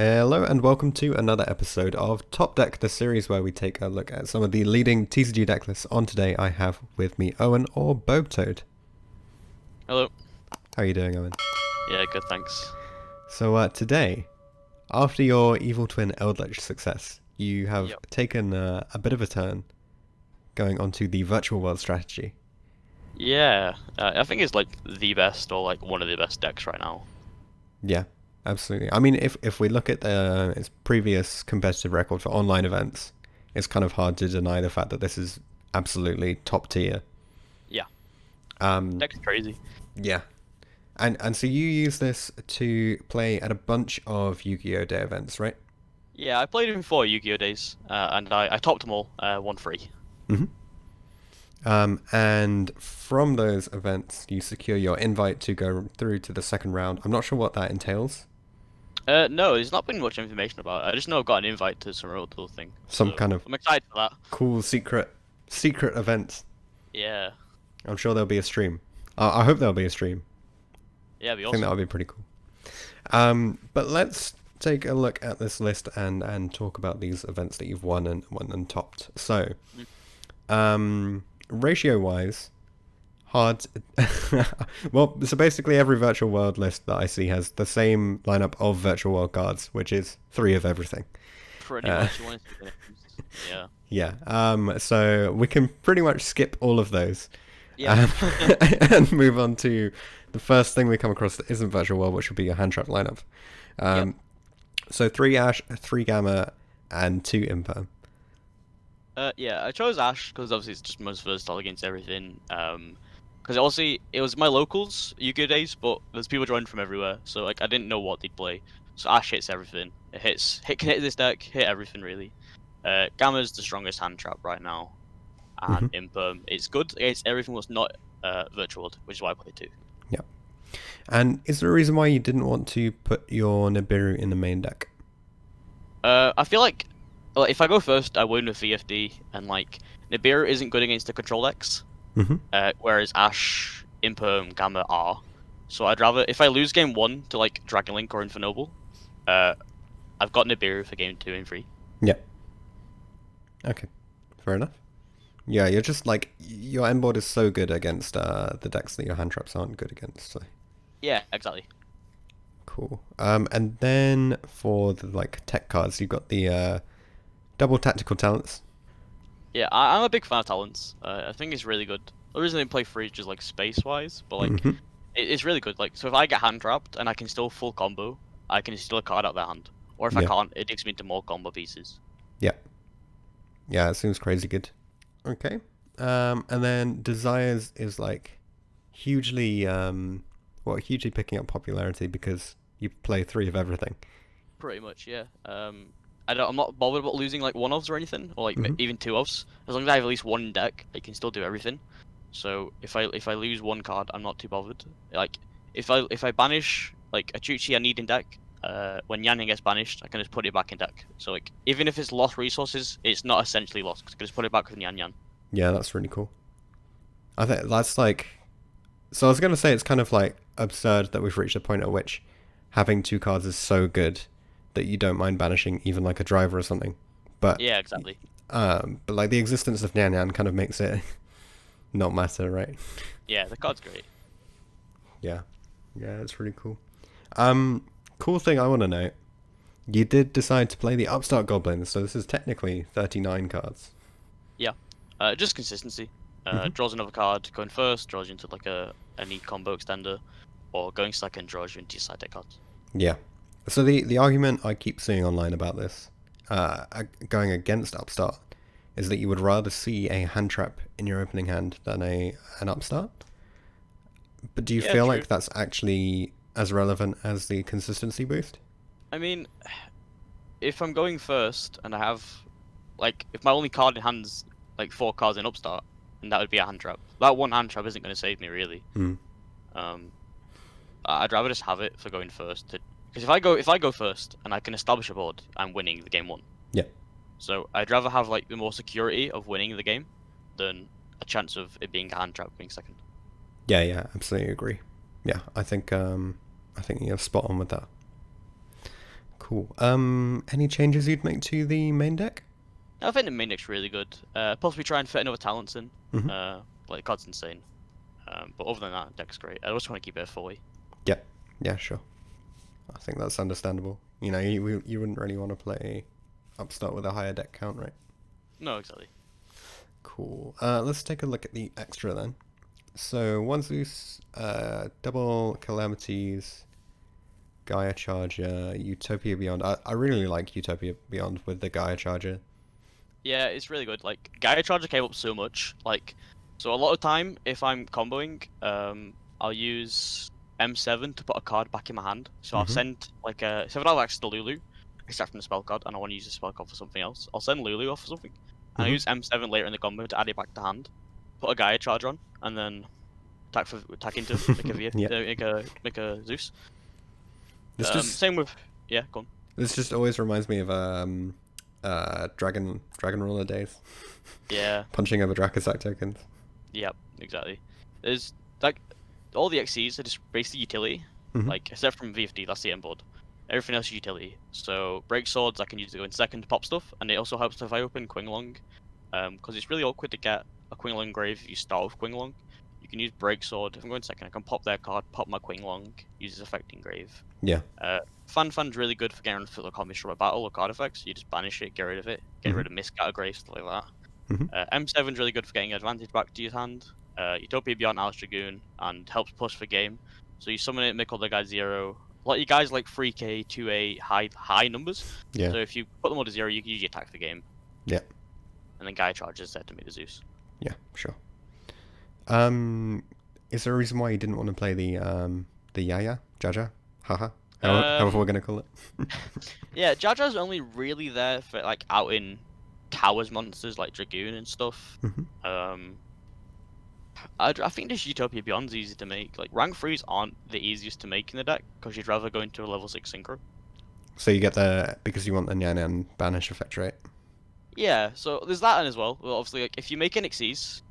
Hello and welcome to another episode of Top Deck, the series where we take a look at some of the leading TCG deck lists. On today I have with me Owen or Toad. Hello. How are you doing, Owen? Yeah, good, thanks. So today, after your Evil Twin Eldritch success, you have Yep. taken a bit of a turn going onto the virtual world strategy. Yeah, I think it's like the best or like one of the best decks right now. Yeah, absolutely. I mean, if we look at its previous competitive record for online events, it's kind of hard to deny the fact that this is absolutely top tier. Yeah, Um, deck's crazy. yeah, and so you use this to play at a bunch of Yu-Gi-Oh! Day events, right? Yeah, I played it before YuGiOh days, and I topped them all, 1-3. Mm-hmm. And from those events, you secure your invite to go through to the second round. I'm not sure what that entails. No, there's not been much information about it. I just know I've got an invite to some real cool thing, Some so kind of I'm excited for that. cool secret event. Yeah, I'm sure there'll be a stream. I hope there'll be a stream. yeah, it'd be I think that awesome. would be pretty cool. But let's take a look at this list and talk about these events that you've won and topped. So, Mm. ratio wise, hard. Well, so basically every virtual world list that I see has the same lineup of virtual world cards, which is 3 of everything. Pretty Uh, much, you want to see the names. Yeah, yeah. So we can pretty much skip all of those. yeah, Um, and move on to the first thing we come across that isn't virtual world, which would be a hand trap lineup. yep. Um, so 3 Ash, 3 Gamma, and 2 Imperm. Yeah, I chose Ash because obviously it's just most versatile against everything. Because obviously it was my locals Yu-Gi-Oh days, but there's people joining from everywhere, so like I didn't know what they'd play. So Ash hits everything. Can hit this deck, hit everything really. Gamma's the strongest hand trap right now, Hmm. and Imperm it's good against everything that's not virtual, which is why I play two. Yeah. And is there a reason why you didn't want to put your Nibiru in the main deck? I feel like if I go first, I win with VFD, and like Nibiru isn't good against the control decks. Hmm. Whereas Ash, Imperm, Gamma are. So I'd rather, if I lose game 1 to like Dragon Link or Infernoble, uh, I've got Nibiru for game 2 and 3. Yeah. Okay. Fair enough. Yeah, you're just like your end board is so good against the decks that your hand traps aren't good against. So Yeah, exactly. cool. And then for the like tech cards, you've got the double tactical talents. Yeah, I'm a big fan of Talents. I think it's really good. The reason I play free is just like space wise, but like Hmm. it's really good. Like, so if I get hand trapped and I can still full combo, I can steal a card out of their hand. Or if I Yeah. can't, it takes me into more combo pieces. Yeah. Yeah, it seems crazy good. Okay. And then Desires is like hugely hugely picking up popularity because you play 3 of everything. Pretty much, yeah. I'm not bothered about losing like one ofs or anything, or like Hmm. even two ofs. As long as I have at least one deck, I can still do everything. So if I lose one card, I'm not too bothered. Like if I banish like a Chuchi I need in deck, when Yanyan gets banished, I can just put it back in deck. So like even if it's lost resources, it's not essentially lost because I can just put it back with Yanyan. Yeah, that's really cool. I think that's like so I was going to say it's kind of like absurd that we've reached a point at which having 2 cards is so good that you don't mind banishing even like a driver or something. But Yeah, exactly. but like the existence of Nyan Yan kind of makes it not matter, right? Yeah, the card's great. Yeah. Yeah, it's really cool. Cool thing I want to note. You did decide to play the Upstart Goblins, so this is technically 39 cards. Yeah, just consistency. Hmm. Draws another card, going first, draws you into like a neat combo extender, or going second draws you into your side deck cards. Yeah. So the argument I keep seeing online about this, going against Upstart, is that you would rather see a hand trap in your opening hand than an Upstart. But do you Yeah, feel true. like that's actually as relevant as the consistency boost? I mean, if I'm going first and I have, like, if my only card in hand's like 4 cards in Upstart, then that would be a hand trap. That one hand trap isn't going to save me really. Hmm. Um, I'd rather just have it for going first. Because if I go first and I can establish a board, I'm winning the game 1. Yeah. So I'd rather have like the more security of winning the game than a chance of it being a hand trap being second. Yeah, yeah, absolutely agree. Yeah, I think you're spot on with that. Cool. Any changes you'd make to the main deck? I think the main deck's really good. Possibly try and fit another talents in. Mm-hmm. Like God's insane. But other than that, deck's great. I just want to keep it at 40. Yep. Yeah, sure. I think that's understandable. You know, you wouldn't really want to play Upstart with a higher deck count, right? No, exactly. Cool. Let's take a look at the extra then. So one Zeus, double Calamities, Gaia Charger, Utopia Beyond. I really like Utopia Beyond with the Gaia Charger. Yeah, it's really good. Like Gaia Charger came up so much. Like, so a lot of time if I'm comboing, I'll use M7 to put a card back in my hand. So I'll Mhm. send like so if I have access to Lulu, except from the spell card, and I want to use the spell card for something else, I'll send Lulu off for something, and I Mhm. use M7 later in the combo to add it back to hand, put a Gaia Charger on, and then attack into him, Yeah. make a Zeus. This just Same with yeah, go on. this just always reminds me of Dragon Ruler days. Yeah, Punching over Drakazak tokens. yep, exactly. There's like all the XCs are just basically utility. Mhm. Like except from VFD, that's the end board. Everything else is utility. So break swords I can use to go in second to pop stuff, and it also helps if I open Quinglong. Because it's really awkward to get a Quinglong grave if you start with Quinglong. You can use break sword. If I'm going second, I can pop their card, pop my Quinglong, use his affecting grave. Yeah. Fan's really good for getting rid of the combos from a battle or card effects. You just banish it, get rid of it, get Mhm. rid of miscard graves, stuff like that. Mhm. M7's really good for getting advantage back to your hand. Utopia Beyond Alice Dragoon and helps push for game. So you summon it, make all the guys 0. A lot of you guys like 3k, 2a, high numbers. Yeah. So if you put them all to 0, you can usually attack the game. Yeah. And then Gaia charges there to make the Zeus. Yeah. Sure. Is there a reason why you didn't want to play the Yaya Jaja? Haha. However we're gonna call it. Yeah, Jaja's only really there for like out in towers monsters like Dragoon and stuff. Mhm. I think this Utopia Beyond's easy to make. Like rank 3s aren't the easiest to make in the deck because you'd rather go into a level 6 synchro. So you get because you want the Nyan and banish effect, right? Yeah, so there's that as well. Well, obviously, like if you make an Xyz,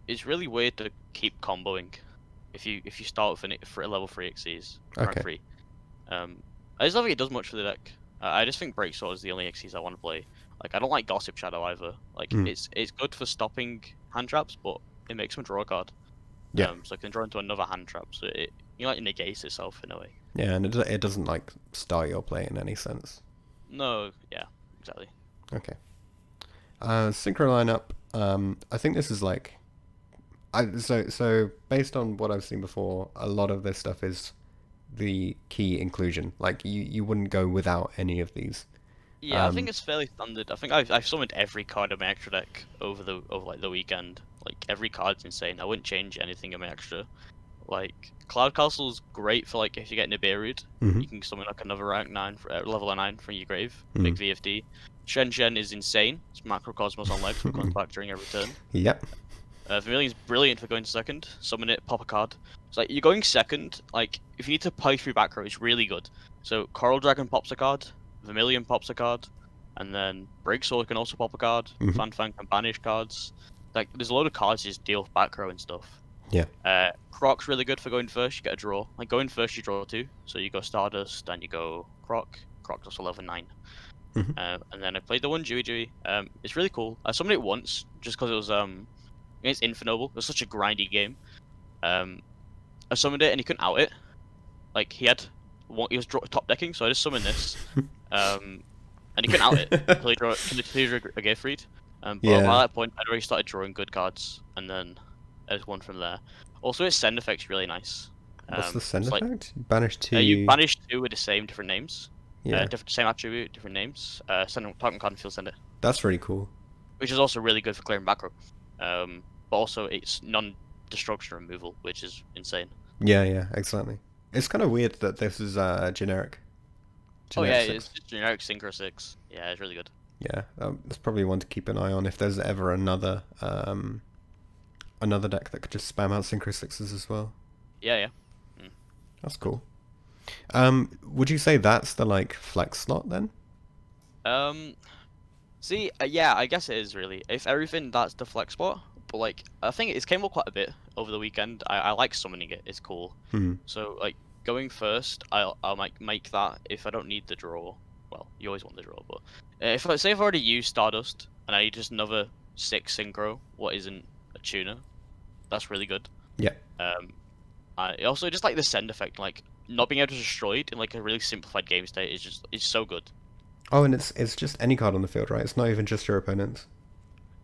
it's really weird to keep comboing if you start with for a level 3 Xyz, rank Okay. 3. I just don't think it does much for the deck. I just think Break Sword is the only Xyz I want to play. Like I don't like Gossip Shadow either. Like Mm. it's good for stopping hand traps, but it makes me draw a card. Yeah. So I can draw into another hand trap. So it like negates itself in a way. Yeah, and it doesn't like start your play in any sense. No, yeah, exactly. Okay. Synchro lineup. I think this is like, so based on what I've seen before, a lot of this stuff is the key inclusion. Like you wouldn't go without any of these. Yeah, I think it's fairly standard. I think I've summoned every card in my extra deck over like the weekend. Like every card's insane. I wouldn't change anything in my extra. Like Cloud Castle's great for like if you get Nibiru'd, Mhm. you can summon like another rank 9 level 9 from your grave. Mhm. Big VFD. Shen is insane. It's Macrocosmos on legs, but comes back during every turn. Yep. Vermilion's brilliant for going second. Summon it, pop a card. It's like you're going second. Like if you need to play through back row, it's really good. So Coral Dragon pops a card, Vermilion pops a card, and then Break Sword can also pop a card. Mhm. Fan can banish cards. Like there's a load of cards that just deal with back row and stuff. Yeah. Croc's really good for going first. You get a draw. Like going first, you draw 2. So you go Stardust, and you go Croc. Croc's also level 9. Mhm. And then I played the one YuGiOh. It's really cool. I summoned it once just because it was against Infinoble. It was such a grindy game. I summoned it and he couldn't out it. Like he was top decking, so I just summoned this. And he couldn't out it until he drew a gift read. But Yeah. by that point, I'd already started drawing good cards, and then there's one from there. Also, its send effect's really nice. What's the send it's like effect? Banish two. you banish 2 with the same different names. Yeah. Same attribute, different names. Send target card and field send it, That's really cool. which is also really good for clearing back row. But also it's non-destruction removal, which is insane. Yeah. Yeah. Exactly. It's kind of weird that this is generic. Oh yeah, 6. it's just generic Synchro 6. Yeah, it's really good. Yeah, that's probably one to keep an eye on if there's ever another deck that could just spam out Synchro 6s as well. Yeah. That's cool. Would you say that's the like flex slot then? See, yeah, I guess it is really. If everything, that's the flex spot. But like, I think it's came up quite a bit over the weekend. I like summoning it. It's cool. Hmm. So like, going first, I'll make that if I don't need the draw. Well, you always want the draw, but if I say I've already used Stardust and I need just another 6 Synchro, what isn't a tuner, that's really good. Yeah. I also just like the send effect, like not being able to destroy it in like a really simplified game state is so good. Oh, and it's just any card on the field, right? It's not even just your opponent's.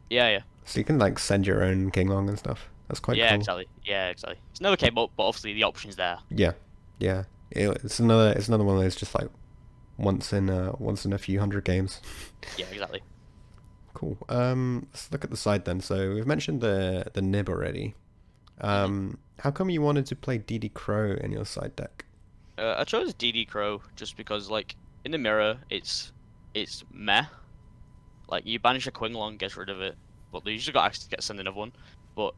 Yeah, yeah, So you can like send your own King Long and stuff. That's quite yeah, cool. exactly. Yeah, exactly. It's never came up, but obviously the option's there. Yeah, yeah. It's another one of those just like once in a few hundred games. Yeah, exactly. Cool. Let's look at the side then. So we've mentioned the nib already. hmm How come you wanted to play DD Crow in your side deck? I chose DD Crow just because like in the mirror, it's meh. Like you banish a Quinglong, gets rid of it, but they usually got access to get send another one. But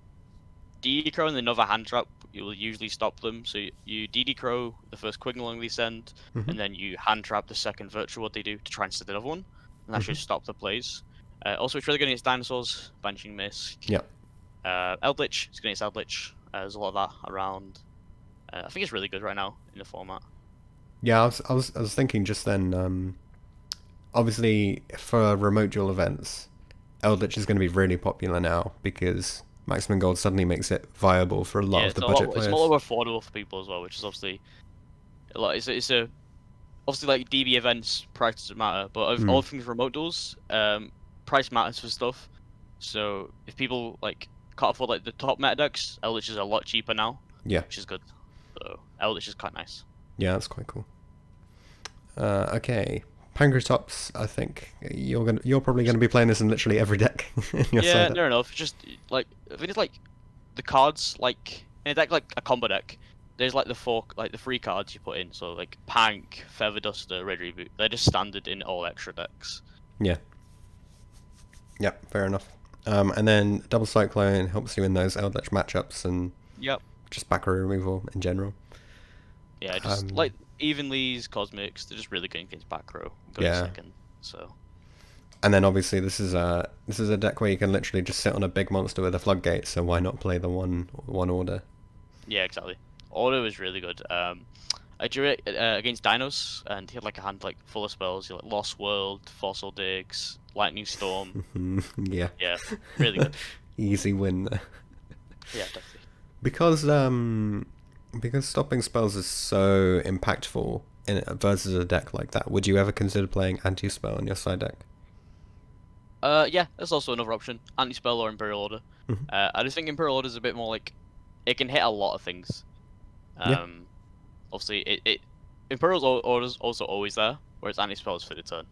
DD Crow and another hand trap, you will usually stop them. So you DD Crow the first Quinglong they send, Hmm. and then you hand trap the second virtual what they do to try and send another one, and that Hmm. should stop the plays. Also, it's really good against dinosaurs, banishing Misk. Yeah. Eldritch, it's good against Eldritch. There's a lot of that around. I think it's really good right now in the format. Yeah, I was thinking just then. Obviously, for remote duel events, Eldritch is going to be really popular now because Maximum Gold suddenly makes it viable for a lot Yeah, of the budget it's a players. lot more affordable for people as well, which is obviously a lot. It's a obviously like DB events price doesn't matter, but of Hmm. all things remote duels, price matters for stuff. So if people like can't afford like the top meta decks, Eldritch is a lot cheaper now, Yeah. which is good. So Eldritch is quite nice. Yeah, that's quite cool. Okay. Pankratops, I think you're probably gonna be playing this in literally every deck in your side Yeah, deck. fair enough. Just like I think it's like the cards like in a deck like a combo deck. There's like the three cards you put in. So like Pank, Feather Duster, Red Reboot. They're just standard in all extra decks. Yeah. Yeah, fair enough. And then Double Cyclone helps you in those Eldritch matchups and Yep. just back row removal in general. Yeah, just Um, like Evenly's Cosmics, they're just really good against back row, going yeah. second. So And then obviously this is a deck where you can literally just sit on a big monster with a floodgate, so why not play the one order? yeah, exactly. Auto is really good. I drew it against Dinos, and he had like a hand like full of spells. He had, like Lost World, Fossil Digs, Lightning Storm. Yeah. Yeah, really good. Easy win there. Yeah, definitely. Because because stopping spells is so impactful in versus a deck like that. Would you ever consider playing anti-spell in your side deck? Yeah, that's also another option. Anti-spell or Imperial Order. Mhm. I just think Imperial Order is a bit more like it can hit a lot of things. Yeah. Um, obviously it Order's also always there, whereas anti-spell is for the turn.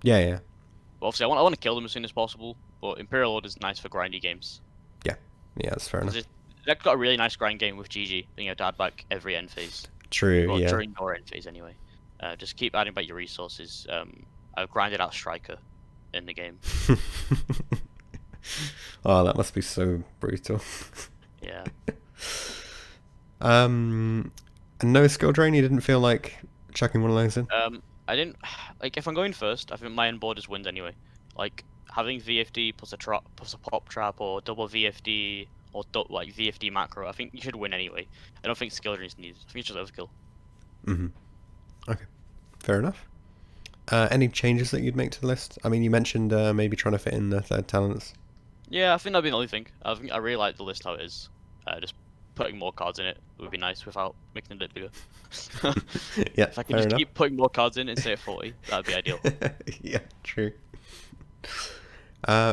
Yeah, yeah. But obviously, I want to kill them as soon as possible. But Imperial Order is nice for grindy games Yeah. Yeah, that's fair because enough. they've got a really nice grind game with GG, being able to add back every end phase. True, Well, yeah. during your end phase anyway. Just keep adding back your resources. I've grinded out Striker in the game. Oh, that must be so brutal. Yeah. And no skill drain, you didn't feel like chucking one of those in? I didn't like if I'm going first. I think my end board is wins anyway. Like having VFD plus a trap plus a pop trap or double VFD or like VFD macro. I think you should win anyway. I don't think skill drain is needed. I think it's just overkill. Mm-hmm. Okay, fair enough. Any changes that you'd make to the list? I mean, you mentioned maybe trying to fit in the third talents. Yeah, I think that'd be the only thing. I think I really like the list how it is. Just putting more cards in it would be nice without making it a bit bigger. Yeah, If I could fair just enough. keep putting more cards in instead of 40, that'd be ideal. Yeah, true.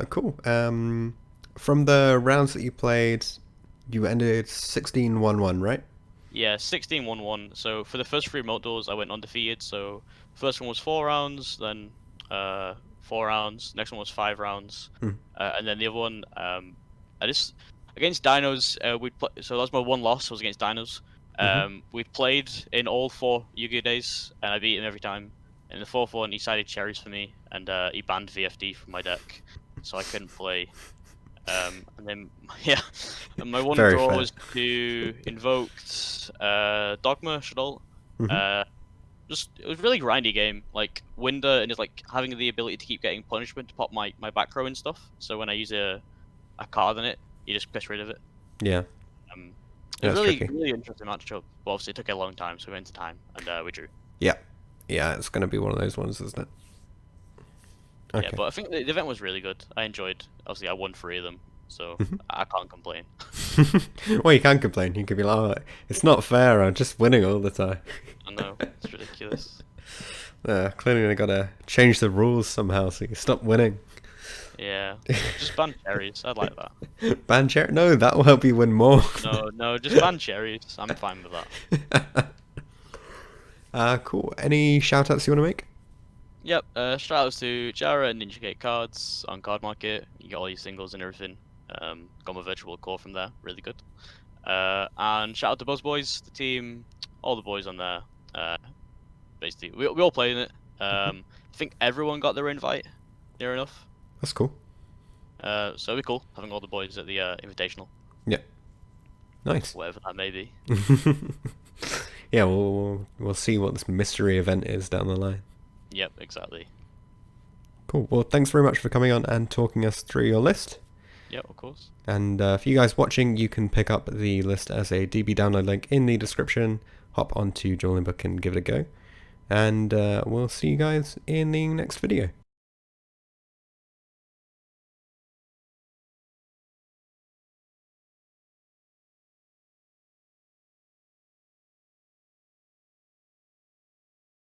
Cool. From the rounds that you played, you ended 16-1-1, right? Yeah, 16-1-1. So for the first three remote duels, I went undefeated. So first one was 4 rounds, then 4 rounds. Next one was 5 rounds, Hmm. and then the other one, I just against Dinos. So that was my one loss. Was against Dinos. Mm-hmm. We played in all four Yu-Gi-Oh days, and I beat him every time. In the fourth one, he sided cherries for me, and he banned VFD from my deck, so I couldn't play. And then yeah, and my one Very draw fair. was to invoked Dogma Shadol. Mm-hmm. Uh, just it was a really grindy game. Like Winder and just like having the ability to keep getting punishment to pop my back row and stuff. So when I use a card on it, you just press rid of it. Yeah. Um, It was That's really, tricky. really interesting matchup. But obviously, it took a long time, so we went to time and we drew. Yeah. Yeah, it's going to be one of those ones, isn't it? Yeah, Okay. but I think the event was really good. I enjoyed. Obviously, I won 3 of them, so Mhm. I can't complain. Well, you can complain. You could be like, oh, it's not fair. I'm just winning all the time. I know it's ridiculous. Clearly, they got to change the rules somehow so you stop winning. Yeah, just ban cherries. I'd like that. Ban cherry? No, that will help you win more. No, no, just ban cherries. I'm fine with that. Cool. Any shout outs you want to make? Yep. Shout outs to Jara and Ninja Gate Cards on Card Market. You get all your singles and everything. Got my virtual core from there. Really good. And shout out to Buzz Boys, the team, all the boys on there. Basically, we all played in it. I think everyone got their invite. Near enough. That's cool. So it'd be cool having all the boys at the invitational, Yeah. Nice. whatever that may be. Yeah, we'll see what this mystery event is down the line. Yep, exactly. Cool. Well, thanks very much for coming on and talking us through your list. Yep, of course. And for you guys watching, you can pick up the list as a DB download link in the description. Hop onto Dueling Book and give it a go. And we'll see you guys in the next video.